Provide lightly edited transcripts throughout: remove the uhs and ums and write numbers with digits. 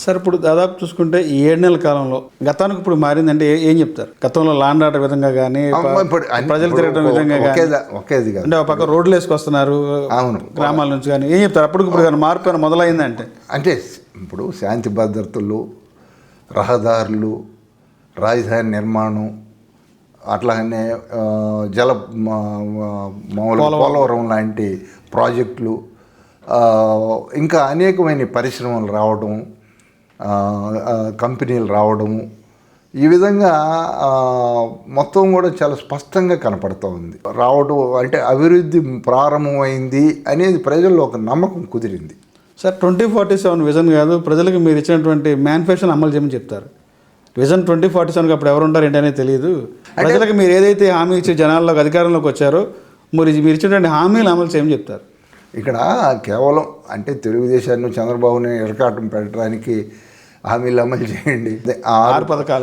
Sir ఇప్పుడు దాదాపు చూసుకుంటే ఈ 7 నెలల కాలంలో గతానికి ఇప్పుడు మారిందంటే ఏం చెప్తారు? గతంలో లాండ్ ఆర్డర్ విధంగా కానీ ప్రజలు తిరగడం విధంగా కానీ అంటే ఒక పక్క రోడ్లు వేసుకొస్తున్నారు అవును గ్రామాల నుంచి కానీ ఏం చెప్తారు? అప్పటికి ఇప్పుడు కానీ మార్పు ఏమైనా మొదలైందంటే అంటే ఇప్పుడు శాంతి భద్రతలు, రహదారులు, రాజధాని నిర్మాణం, అట్లాగనే పోలవరం లాంటి ప్రాజెక్టులు, ఇంకా అనేకమైన పరిశ్రమలు రావడం, కంపెనీలు రావడము, ఈ విధంగా మొత్తం కూడా చాలా స్పష్టంగా కనపడుతూ ఉంది. రావడం అంటే అభివృద్ధి ప్రారంభమైంది అనేది ప్రజల్లో ఒక నమ్మకం కుదిరింది. సార్ 2047 విజన్ కాదు, ప్రజలకు మీరు ఇచ్చినటువంటి మేనిఫెస్టోని అమలు చేయమని చెప్తారు. విజన్ 2047కి అప్పుడు ఎవరు ఉంటారు ఏంటనేది తెలియదు. ప్రజలకు మీరు ఏదైతే హామీ ఇచ్చి జనాల్లోకి అధికారంలోకి వచ్చారో మీరు ఇచ్చినటువంటి హామీలు అమలు చేయమని చెప్తారు. ఇక్కడ కేవలం అంటే తెలుగుదేశాన్ని చంద్రబాబుని ఇరకాటం పెట్టడానికి హామీలు అమలు చేయండి, 6 పథకాల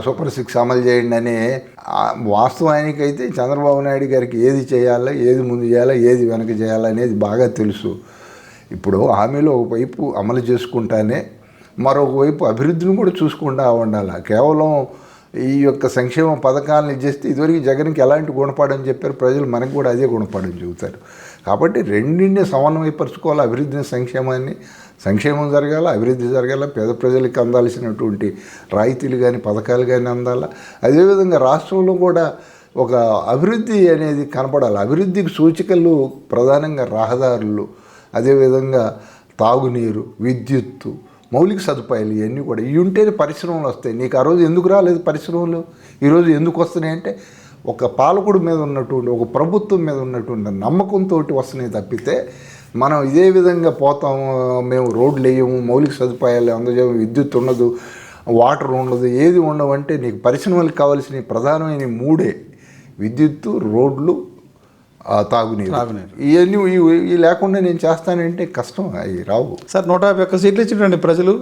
సూపర్ 6 అమలు చేయండి అని వాస్తవానికైతే చంద్రబాబు నాయుడు గారికి ఏది చేయాలో, ఏది ముందు చేయాలో, ఏది వెనక చేయాలో అనేది బాగా తెలుసు. ఇప్పుడు హామీలు ఒకవైపు అమలు చేసుకుంటానే మరొక వైపు అభివృద్ధిని కూడా చూసుకుంటూ ఉండాలి. కేవలం ఈ యొక్క సంక్షేమ పథకాలను ఇచ్చేస్తే ఇదివరకు జగన్కి ఎలాంటి గుణపాఠం చెప్పారు, ప్రజలు మనకు కూడా అదే గుణపాఠం చెబుతారు. కాబట్టి రెండింటిని సమన్వయపరచుకోవాలి. అభివృద్ధిని, సంక్షేమం జరగాల, అభివృద్ధి జరగాల, పేద ప్రజలకు అందాల్సినటువంటి రాయితీలు కానీ పథకాలు కానీ అందాల. అదేవిధంగా రాష్ట్రంలో కూడా ఒక అభివృద్ధి అనేది కనపడాలి. అభివృద్ధికి సూచికలు ప్రధానంగా రహదారులు, అదేవిధంగా తాగునీరు, విద్యుత్తు, మౌలిక సదుపాయాలు, ఇవన్నీ కూడా ఇవి ఉంటేనే పరిశ్రమలు వస్తాయి. నీకు ఆ రోజు ఎందుకు రాలేదు పరిశ్రమలు, ఈరోజు ఎందుకు వస్తున్నాయి అంటే ఒక పాలకుడి మీద ఉన్నటువంటి, ఒక ప్రభుత్వం మీద ఉన్నటువంటి నమ్మకంతో వస్తున్నాయి తప్పితే మనం ఇదే విధంగా పోతాము, మేము రోడ్లు వేయము, మౌలిక సదుపాయాలు అందజేయము, విద్యుత్ ఉండదు, వాటర్ ఉండదు, ఏది ఉండవంటే నీకు పరిశ్రమలకు కావాల్సిన ప్రధానమైన 3 విద్యుత్తు, రోడ్లు, తాగునీరు. ఇవన్నీ ఇవి లేకుండా నేను చేస్తానంటే కష్టం, అవి రావు. సార్ 151 సీట్లు ఇచ్చినటువంటి ప్రజలు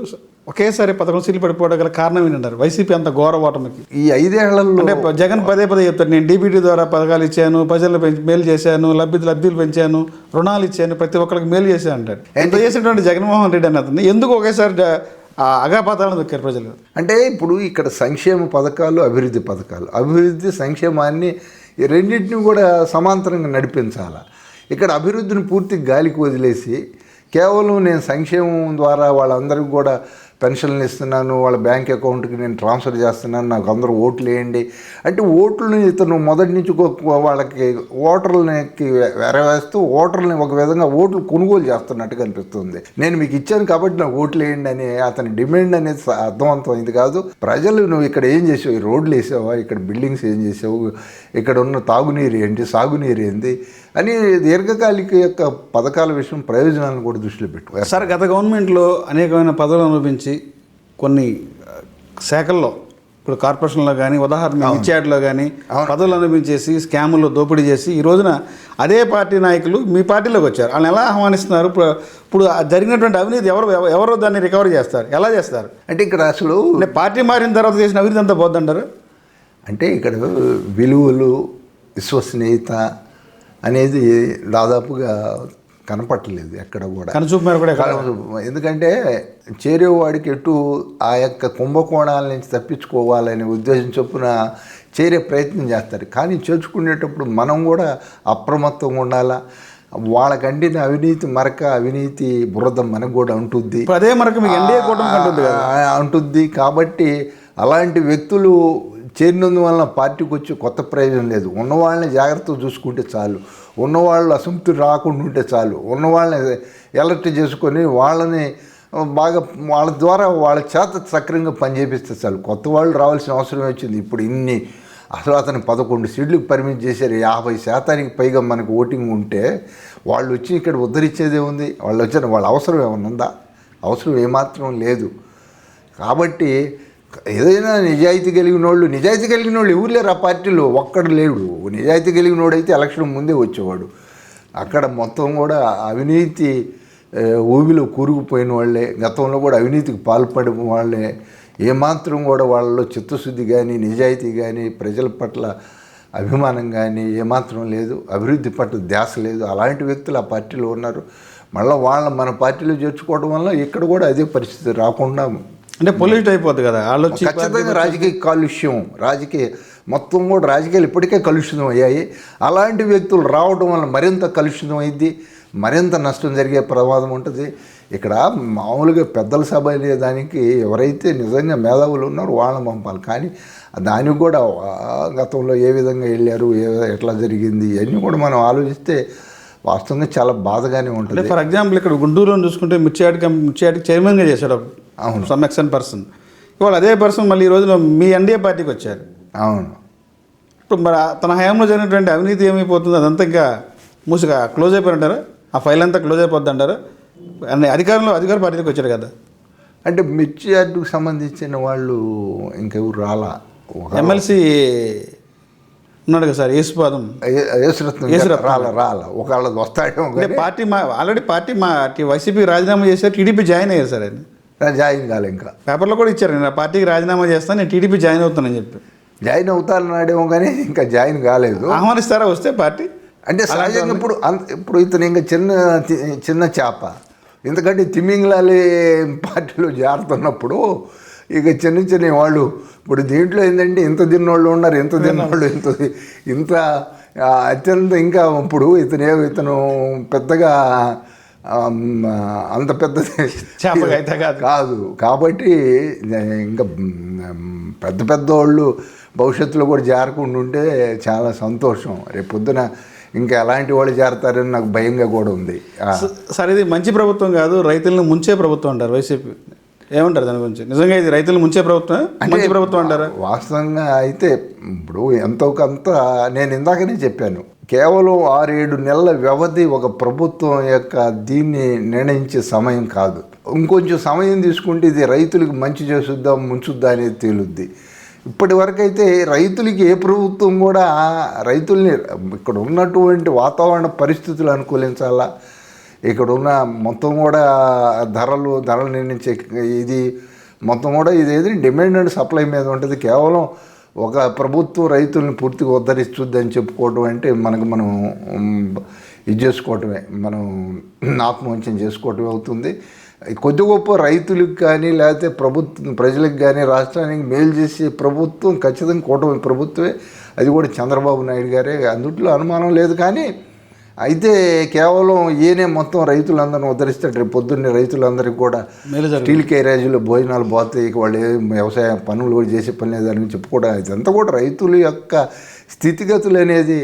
ఒకేసారి 11 సీట్లు పడిపోవడం గల కారణం ఏంటంటారు? వైసీపీ అంత ఘోర ఓటమికి ఈ 5 ఏళ్లలో అంటే జగన్ పదే చెప్తారు, నేను డీబీటీ ద్వారా పథకాలు ఇచ్చాను, ప్రజలు మేలు చేశాను, లబ్ధులు పెంచాను, రుణాలు ఇచ్చాను, ప్రతి ఒక్కరికి మేలు చేశాను అంటారు. ఎంత చేసినటువంటి జగన్మోహన్ రెడ్డి అని అతను ఎందుకు ఒకేసారి అగాపాతాలను దొక్కారు ప్రజలు? అంటే ఇప్పుడు ఇక్కడ సంక్షేమ పథకాలు, అభివృద్ధి సంక్షేమాన్ని ఈ రెండింటిని కూడా సమాంతరంగా నడిపించాలి. ఇక్కడ అభివృద్ధిని పూర్తిగా గాలికి వదిలేసి కేవలం నేను సంక్షేమం ద్వారా వాళ్ళందరికీ కూడా పెన్షన్లు ఇస్తున్నాను, వాళ్ళ బ్యాంక్ అకౌంట్కి నేను ట్రాన్స్ఫర్ చేస్తున్నాను, నాకు అందరూ ఓట్లు వేయండి అంటే ఓట్లని ఇతను మొదటి నుంచి వాళ్ళకి ఓటర్లకి వెరవేస్తూ ఓటర్లని ఒక విధంగా ఓట్లు కొనుగోలు చేస్తున్నట్టుగా అనిపిస్తుంది. నేను మీకు ఇచ్చాను కాబట్టి నాకు ఓట్లు వేయండి అని అతని డిమాండ్ అనేది అర్థవంతమైంది కాదు. ప్రజలు నువ్వు ఇక్కడ ఏం చేసావు, ఈ రోడ్లు వేసావా, ఇక్కడ బిల్డింగ్స్ ఏం చేసావు, ఇక్కడ ఉన్న తాగునీరు ఏంటి, సాగునీరు ఏంటి అని దీర్ఘకాలిక యొక్క పథకాల విషయం ప్రయోజనాలను కూడా దృష్టిలో పెట్టుకోవాలి. సార్ గత గవర్నమెంట్లో అనేకమైన పదవులు అనుభవించి కొన్ని శాఖల్లో ఇప్పుడు కార్పొరేషన్లో కానీ ఉదాహరణ ఇన్ఛార్జ్లో కానీ పదవులు అనుభవించేసి స్కాముల్లో దోపిడీ చేసి ఈ రోజున అదే పార్టీ నాయకులు మీ పార్టీలోకి వచ్చారు. వాళ్ళని ఎలా ఆహ్వానిస్తున్నారు? ఇప్పుడు జరిగినటువంటి అవినీతి ఎవరు దాన్ని రికవర్ చేస్తారు, ఎలా చేస్తారు? అంటే ఇక్కడ అసలు పార్టీ మారిన తర్వాత చేసిన అవినీతి అంతా పోద్దంటారు. అంటే ఇక్కడ విలువలు, విశ్వసనీయత అనేది దాదాపుగా కనపట్టలేదు ఎక్కడ కూడా. కనుచూపు మేర కూడా ఎందుకంటే చేరేవాడికి ఎటు ఆ యొక్క కుంభకోణాల నుంచి తప్పించుకోవాలనే ఉద్దేశం చొప్పున చేరే ప్రయత్నం చేస్తారు. కానీ చేర్చుకునేటప్పుడు మనం కూడా అప్రమత్తంగా ఉండాలా. వాళ్ళకంటే అవినీతి బురద మనకు కూడా ఉంటుంది, అదే మనకు ఉంటుంది. కాబట్టి అలాంటి వ్యక్తులు చేరినందువలన పార్టీకి వచ్చి కొత్త ప్రయోజనం లేదు. ఉన్నవాళ్ళని జాగ్రత్తగా చూసుకుంటే చాలు, ఉన్నవాళ్ళు అసంతృప్తి రాకుండా ఉంటే చాలు, ఉన్నవాళ్ళని ఎలర్ట్ చేసుకొని వాళ్ళని బాగా వాళ్ళ ద్వారా వాళ్ళ చేత సక్రమంగా పనిచేపిస్తే చాలు. కొత్త వాళ్ళు రావాల్సిన అవసరం వచ్చింది. ఇప్పుడు అసలు అతను 11 సీట్లకు పరిమితి చేశారు. 50% పైగా మనకు ఓటింగ్ ఉంటే వాళ్ళు వచ్చి ఇక్కడ ఉద్ధరించేదే ఉంది? వాళ్ళ అవసరం ఏమన్నా ఉందా? అవసరం ఏమాత్రం లేదు. కాబట్టి ఏదైనా నిజాయితీ కలిగిన వాళ్ళు ఎవరు లేరు ఆ పార్టీలో, ఒక్కడు లేడు. నిజాయితీ కలిగినోడు అయితే ఎలక్షన్ ముందే వచ్చేవాడు. అక్కడ మొత్తం కూడా అవినీతి ఊబిలో కూరుకుపోయిన వాళ్ళే, గతంలో కూడా అవినీతికి పాల్పడిన వాళ్ళే. ఏమాత్రం కూడా వాళ్ళలో చిత్తశుద్ధి కానీ, నిజాయితీ కానీ, ప్రజల పట్ల అభిమానం కానీ ఏమాత్రం లేదు, అభివృద్ధి పట్ల ధ్యాస లేదు. అలాంటి వ్యక్తులు ఆ పార్టీలో ఉన్నారు. మళ్ళీ మన పార్టీలో చేర్చుకోవడం వల్ల ఇక్కడ కూడా అదే పరిస్థితి రాకుండా అంటే పొల్యూట్ అయిపోద్ది కదా వాళ్ళు వచ్చి ఖచ్చితంగా రాజకీయ కాలుష్యం మొత్తం కూడా రాజకీయాలు ఇప్పటికే కలుషితం అయ్యాయి. అలాంటి వ్యక్తులు రావడం వల్ల మరింత కలుషితం అయింది, మరింత నష్టం జరిగే ప్రమాదం ఉంటుంది. ఇక్కడ మామూలుగా పెద్దల సభ అనే దానికి ఎవరైతే నిజంగా మేధావులు ఉన్నారో వాళ్ళని పంపాలి. కానీ దానికి కూడా గతంలో ఏ విధంగా వెళ్ళారు, ఎట్లా జరిగింది ఇవన్నీ కూడా మనం ఆలోచిస్తే వాస్తవంగా చాలా బాధగానే ఉంటుంది. ఫర్ ఎగ్జాంపుల్ ఇక్కడ గుంటూరులో చూసుకుంటే మిర్చియాటికి చైర్మన్గా చేశాడు. అవును, సమ్ ఎక్సెంట్ పర్సన్. ఇవాళ అదే పర్సన్ మళ్ళీ ఈ రోజున మీ ఎన్డీఏ పార్టీకి వచ్చారు. అవును, ఇప్పుడు మరి తన హయాంలో జరిగినటువంటి అవినీతి ఏమైపోతుంది? అదంతా ఇంకా మూసిగా క్లోజ్ అయిపోయింటారా? ఆ ఫైల్ అంతా క్లోజ్ అయిపోద్ది అంటారా? అధికార పార్టీకి వచ్చారు కదా. అంటే మిర్చియార్డుకు సంబంధించిన వాళ్ళు ఇంకెవరు రాలా. ఎమ్మెల్సీ ఉన్నాడు కదా సార్, యేసుపాదం రాలా ఒకవేళ వస్తాడేమో. పార్టీ ఆల్రెడీ వైసీపీ రాజీనామా చేశారు, టీడీపీ జాయిన్ అయ్యారు సార్. ఆయన జాయిన్ కాలే, ఇంకా పేపర్లో కూడా ఇచ్చారు, నేను పార్టీకి రాజీనామా చేస్తాను, నేను టీడీపీ జాయిన్ అవుతానని చెప్పి. జాయిన్ అవుతానన్నాడేమో కానీ ఇంకా జాయిన్ కాలేదు. ఆహ్వానిస్తారా వస్తే పార్టీ? అంటే సహజంగా ఇప్పుడు ఇతను ఇంకా చిన్న చేప, ఎందుకంటే తిమింగలాలి పార్టీలో చేరుతున్నప్పుడు ఇక చిన్న వాళ్ళు ఇప్పుడు దీంట్లో ఏంటంటే ఇంత తిన్నోళ్ళు ఉన్నారు, ఇంత అత్యంత ఇంకా ఇప్పుడు ఇతను పెద్దగా అంత పెద్ద చేప కాదు. కాబట్టి ఇంకా పెద్ద వాళ్ళు భవిష్యత్తులో కూడా చేరకుండా ఉంటే చాలా సంతోషం. రేపు పొద్దున ఇంకా ఎలాంటి వాళ్ళు చేరతారని నాకు భయంగా కూడా ఉంది. సరే, ఇది మంచి ప్రభుత్వం కాదు, రైతులను ముంచే ప్రభుత్వం అంటారు వైసీపీ. ఏమంటారు దాని గురించి? నిజంగా ఇది రైతులను ముంచే ప్రభుత్వం, మంచి ప్రభుత్వం అంటారా? వాస్తవంగా అయితే ఇప్పుడు ఎంతో కొంత నేను ఇందాకనే చెప్పాను, కేవలం 6-7 నెలల వ్యవధి ఒక ప్రభుత్వం యొక్క దీన్ని నిర్ణయించే సమయం కాదు. ఇంకొంచెం సమయం తీసుకుంటే ఇది రైతులకు మంచి చేసుద్దా ముంచుద్దా అనేది తేలుద్ది. ఇప్పటి వరకు అయితే రైతులకి ఏ ప్రభుత్వం కూడా రైతుల్ని ఇక్కడ ఉన్నటువంటి వాతావరణ పరిస్థితులు అనుకూలించాలా, ఇక్కడ ఉన్న మొత్తం కూడా ధరలు నిర్ణయించే ఇది మొత్తం కూడా ఇదేది డిమాండ్ అండ్ సప్లై మీద ఉంటుంది. కేవలం ఒక ప్రభుత్వం రైతుల్ని పూర్తిగా ఉద్ధరిస్తుందని చెప్పుకోవడం అంటే మనం ఇది చేసుకోవటమే, మనం ఆత్మవంచన చేసుకోవటమే అవుతుంది. కొద్ది గొప్ప రైతులకు కానీ లేకపోతే ప్రజలకు కానీ రాష్ట్రానికి మేలు చేసే ప్రభుత్వం ఖచ్చితంగా కూటమి ప్రభుత్వమే, అది కూడా చంద్రబాబు నాయుడు గారే, అందుట్లో అనుమానం లేదు. కానీ అయితే కేవలం ఈయనే మొత్తం రైతులందరినీ ఉద్ధరిస్తాడు. రేపు పొద్దున్నే రైతులందరికీ కూడా స్టీల్ క్యారేజీలో భోజనాలు పోతాయి, వాళ్ళు వ్యవసాయ పనులు కూడా చేసే పని లేదని చెప్పుకోవడం, ఇదంతా కూడా రైతుల యొక్క స్థితిగతులు అనేది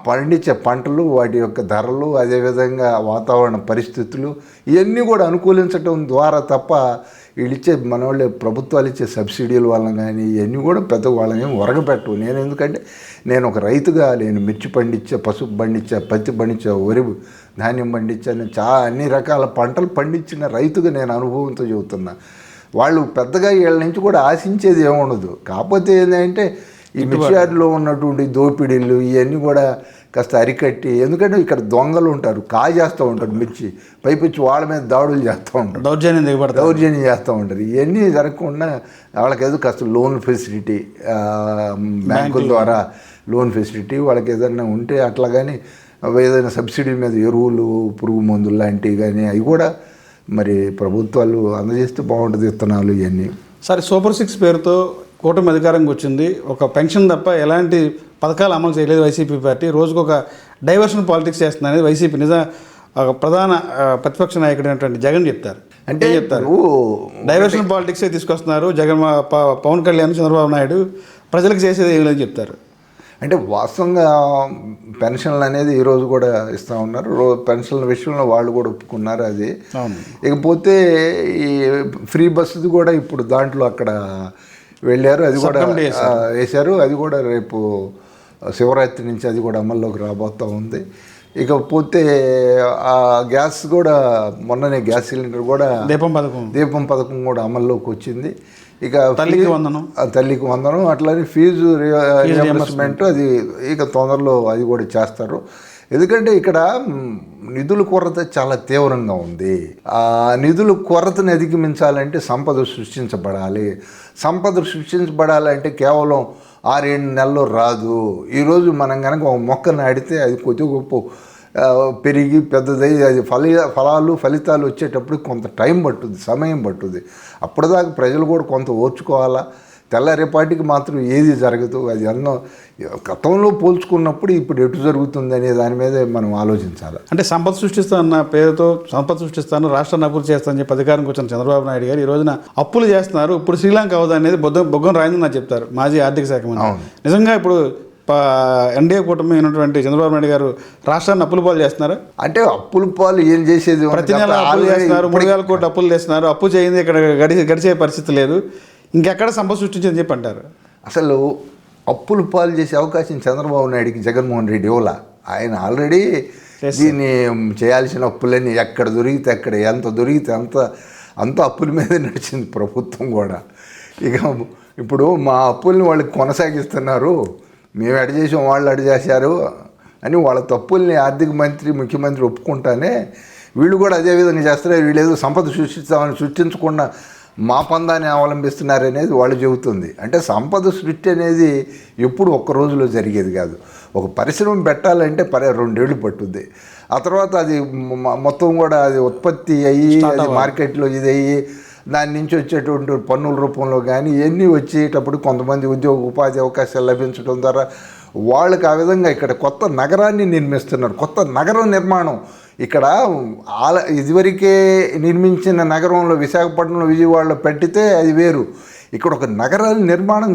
పండించే పంటలు, వాటి యొక్క ధరలు, అదేవిధంగా వాతావరణ పరిస్థితులు ఇవన్నీ కూడా అనుకూలించడం ద్వారా తప్ప వీళ్ళు ఇచ్చే మన వాళ్ళు ప్రభుత్వాలు ఇచ్చే సబ్సిడీల వల్ల కానీ ఇవన్నీ కూడా పెద్ద వాళ్ళని ఒరగపెట్టవు. ఎందుకంటే నేను ఒక రైతుగా నేను మిర్చి పండించా, పసుపు పండించా, పత్తి పండించా, వరి ధాన్యం పండించాను, అన్ని రకాల పంటలు పండించిన రైతుగా నేను అనుభవంతో చెబుతున్నా. వాళ్ళు పెద్దగా వీళ్ళ నుంచి కూడా ఆశించేది ఏముండదు. కాకపోతే ఏంటంటే ఈ మిర్చియార్డులో ఉన్నటువంటి దోపిడీలు ఇవన్నీ కూడా కాస్త అరికట్టి, ఎందుకంటే ఇక్కడ దొంగలు ఉంటారు, కాజేస్తూ ఉంటారు, మిర్చి పైపించి వాళ్ళ మీద దాడులు చేస్తూ ఉంటారు, దౌర్జన్యం చేస్తూ ఉంటారు. ఇవన్నీ జరగకుండా వాళ్ళకి ఏదో కాస్త లోన్ ఫెసిలిటీ, బ్యాంకుల ద్వారా లోన్ ఫెసిలిటీ వాళ్ళకి ఏదైనా ఉంటే అట్లా కానీ ఏదైనా సబ్సిడీ మీద ఎరువులు, పురుగు మందులు లాంటివి కానీ అవి కూడా మరి ప్రభుత్వాలు అందజేస్తే బాగుంటుంది, విత్తనాలు ఇవన్నీ. సరే, సూపర్ 6 పేరుతో కూటమి అధికారంకి వచ్చింది, ఒక పెన్షన్ తప్ప ఎలాంటి పథకాలు అమలు చేయలేదు వైసీపీ పార్టీ. రోజుకు ఒక డైవర్షన్ పాలిటిక్స్ చేస్తుంది అనేది వైసీపీ ప్రధాన ప్రతిపక్ష నాయకుడైనటువంటి జగన్ చెప్తారు. అంటే చెప్తారు డైవర్షన్ పాలిటిక్సే తీసుకొస్తున్నారు పవన్ కళ్యాణ్, చంద్రబాబు నాయుడు, ప్రజలకు చేసేది ఏమి లేదని చెప్తారు. అంటే వాస్తవంగా పెన్షన్లు అనేది ఈరోజు కూడా ఇస్తూ ఉన్నారు, పెన్షన్ల విషయంలో వాళ్ళు కూడా ఒప్పుకున్నారు అది. ఇకపోతే ఈ ఫ్రీ బస్సుది కూడా ఇప్పుడు దాంట్లో అక్కడ వెళ్ళారు, అది కూడా వేశారు, అది కూడా రేపు శివరాత్రి నుంచి అది కూడా అమల్లోకి రాబోతూ ఉంది. ఇకపోతే ఆ గ్యాస్ కూడా మొన్ననే గ్యాస్ సిలిండర్ కూడా దీపం పథకం కూడా అమల్లోకి వచ్చింది. ఇక తల్లికి వందనం అట్లానే ఫీజు రియంబర్స్మెంట్ అది ఇక తొందరలో అది కూడా చేస్తారు. ఎందుకంటే ఇక్కడ నిధుల కొరత చాలా తీవ్రంగా ఉంది. ఆ నిధుల కొరతను అధిగమించాలంటే సంపద సృష్టించబడాలి. సంపద సృష్టించబడాలంటే కేవలం 6-7 నెలల్లో రాదు. ఈరోజు మనం కనుక ఒక మొక్క నాటితే అది కొద్ది గొప్ప పెరిగి పెద్దదై అది ఫలితాలు వచ్చేటప్పుడు కొంత టైం పట్టుద్ది, సమయం పట్టుద్ది. అప్పటిదాకా ప్రజలు కూడా కొంత ఓర్చుకోవాలా. తెల్లారేపాటికి మాత్రం ఏది జరగదు. అది ఎన్నో గతంలో పోల్చుకున్నప్పుడు ఇప్పుడు ఎటు జరుగుతుంది అనే దాని మీద మనం ఆలోచించాలి. అంటే సంపద సృష్టిస్తానన్న పేరుతో సంపద సృష్టిస్తాను, రాష్ట్రాన్ని అప్పులు చేస్తానని చెప్పి అధికారంకి వచ్చిన చంద్రబాబు నాయుడు గారు ఈ రోజున అప్పులు చేస్తున్నారు. ఇప్పుడు శ్రీలంక అవుదా అనేది బొగ్గన రాయిందని నాకు చెప్తారు మాజీ ఆర్థిక శాఖ మంత్రి. నిజంగా ఇప్పుడు ఎన్డీఏ కూటమి అయినటువంటి చంద్రబాబు నాయుడు గారు రాష్ట్రాన్ని అప్పుల పాలు చేస్తున్నారు. అంటే అప్పుల పాలు ఏం చేసేది, ప్రతి నెల అప్పులు చేస్తున్నారు, 3,000 కోట్లు అప్పులు చేస్తున్నారు. అప్పు చేయింది ఇక్కడ గడిచే పరిస్థితి లేదు, ఇంకెక్కడ సంపద సృష్టించని చెప్పి అంటారు. అసలు అప్పులు పాలు చేసే అవకాశం చంద్రబాబు నాయుడికి జగన్మోహన్ రెడ్డి ఇవ్వాల. ఆయన ఆల్రెడీ దీన్ని చేయాల్సిన అప్పులన్నీ ఎక్కడ దొరికితే అక్కడ, ఎంత దొరికితే అంత అప్పుల మీద నడిచింది ప్రభుత్వం కూడా. ఇక ఇప్పుడు మా అప్పుల్ని వాళ్ళకి కొనసాగిస్తున్నారు, మేము ఎడ చేసాం వాళ్ళు అడ చేశారు అని వాళ్ళ తప్పుల్ని ఆర్థిక మంత్రి ముఖ్యమంత్రి ఒప్పుకుంటానే వీళ్ళు కూడా అదే విధంగా చేస్తారు. వీళ్ళు ఏదో సంపద సృష్టించకుండా మా పందాన్ని అవలంబిస్తున్నారనేది వాళ్ళు చెబుతుంది. అంటే సంపద సృష్టి అనేది ఎప్పుడు ఒక్క రోజులో జరిగేది కాదు. ఒక పరిశ్రమ పెట్టాలంటే 2 ఏళ్ళు పట్టుద్ది. ఆ తర్వాత అది మొత్తం కూడా అది ఉత్పత్తి అయ్యి అది మార్కెట్లో ఇది అయ్యి దాని నుంచి వచ్చేటువంటి పన్నుల రూపంలో కానీ ఇవన్నీ వచ్చేటప్పుడు కొంతమంది ఉపాధి అవకాశాలు లభించడం ద్వారా వాళ్ళకి ఆ విధంగా ఇక్కడ కొత్త నగరాన్ని నిర్మిస్తున్నారు. కొత్త నగరం నిర్మాణం ఇక్కడ ఇదివరకే నిర్మించిన నగరంలో విశాఖపట్నంలో, విజయవాడలో పెట్టితే అది వేరు. ఇక్కడ ఒక నగరాన్ని నిర్మాణం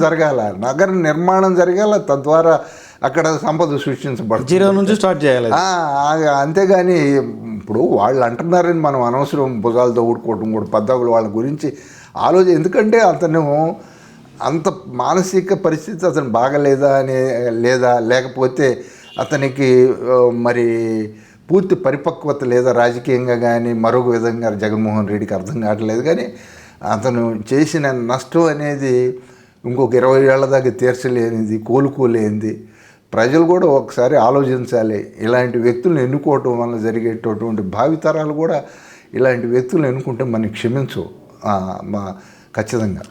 జరగాల, తద్వారా అక్కడ సంపద సృష్టించబడుతుంది. 0 నుంచి స్టార్ట్ చేయాలి. అంతేగాని ఇప్పుడు వాళ్ళు అంటున్నారని మనం అనవసరం భుజాలతో ఊడుకోవటం కూడా పద్దాకులు వాళ్ళ గురించి ఎందుకంటే అతను అంత మానసిక పరిస్థితి అతను బాగలేదా లేకపోతే అతనికి మరి పూర్తి పరిపక్వత లేదా రాజకీయంగా కానీ మరొక విధంగా జగన్మోహన్ రెడ్డికి అర్థం కావట్లేదు. కానీ అతను చేసిన నష్టం అనేది ఇంకొక 20 ఏళ్ల దాకా తీర్చలేనిది, కోలుకోలేనిది. ప్రజలు కూడా ఒకసారి ఆలోచించాలి. ఇలాంటి వ్యక్తులను ఎన్నుకోవటం వల్ల జరిగేటటువంటి భావితరాలు కూడా ఇలాంటి వ్యక్తులను ఎన్నుకుంటే మనకి క్షమించు ఖచ్చితంగా.